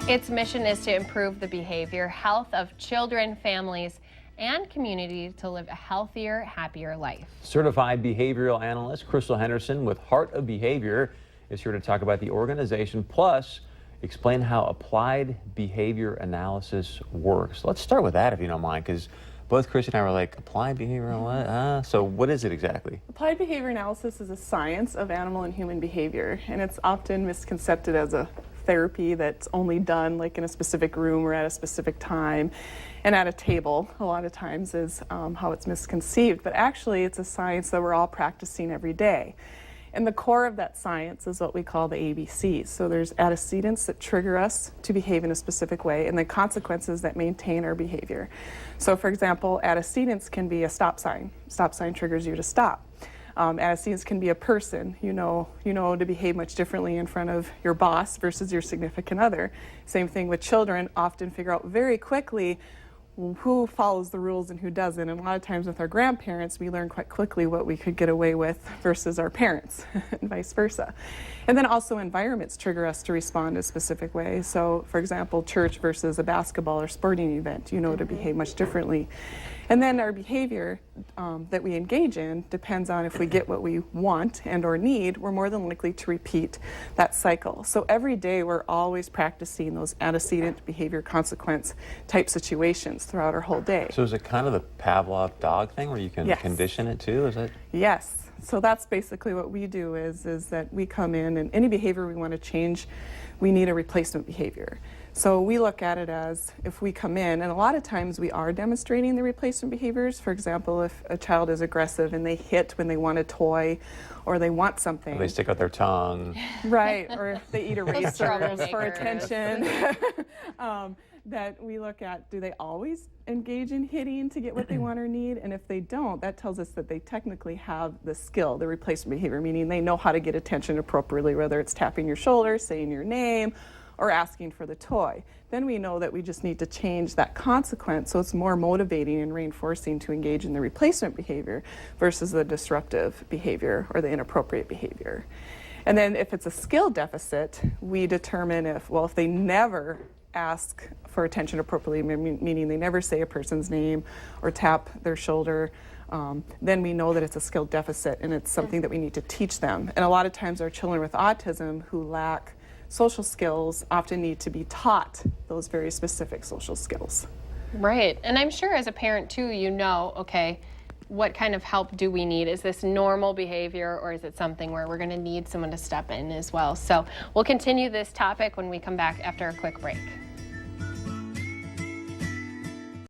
Its mission is to improve the behavior, health of children, families, and community to live a healthier, happier life. Certified behavioral analyst Crystal Henderson with Heart of Behavior is here to talk about the organization, plus explain how applied behavior analysis works. Let's start with that, if you don't mind, because both Chris and I were like, applied behavioral what? So what is it exactly? Applied behavior analysis is a science of animal and human behavior, and it's often misconcepted as a therapy that's only done like in a specific room or at a specific time and at a table a lot of times is how it's misconceived. But actually it's a science that we're all practicing every day. And the core of that science is what we call the ABCs. So there's antecedents that trigger us to behave in a specific way, and then consequences that maintain our behavior. So for example, antecedents can be a stop sign. Stop sign triggers you to stop. Antecedents can be a person. You know to behave much differently in front of your boss versus your significant other. Same thing with children, often figure out very quickly who follows the rules and who doesn't. And a lot of times with our grandparents, we learn quite quickly what we could get away with versus our parents, and vice versa. And then also environments trigger us to respond a specific way. So for example, church versus a basketball or sporting event, to behave much differently. And then our behavior that we engage in depends on if we get what we want and or need, we're more than likely to repeat that cycle. So every day we're always practicing those antecedent behavior consequence type situations throughout our whole day. So is it kind of the Pavlov dog thing where you can Yes. condition it too? Is it? Yes. So that's basically what we do is that we come in and any behavior we want to change, we need a replacement behavior. So we look at it as if we come in, and a lot of times we are demonstrating the replacement behaviors. For example, if a child is aggressive and they hit when they want a toy or they want something. Or they stick out their tongue. Right, or they eat erasers for troublemakers. attention. That we look at, do they always engage in hitting to get what they want or need? And if they don't, that tells us that they technically have the skill, the replacement behavior, meaning they know how to get attention appropriately, whether it's tapping your shoulder, saying your name, or asking for the toy. Then we know that we just need to change that consequence so it's more motivating and reinforcing to engage in the replacement behavior versus the disruptive behavior or the inappropriate behavior. And then if it's a skill deficit, we determine if they never ask for attention appropriately, meaning they never say a person's name or tap their shoulder, then we know that it's a skill deficit and it's something that we need to teach them. And a lot of times our children with autism who lack social skills often need to be taught those very specific social skills. Right. And I'm sure as a parent too, okay, what kind of help do we need? Is this normal behavior or is it something where we're going to need someone to step in as well? So we'll continue this topic when we come back after a quick break.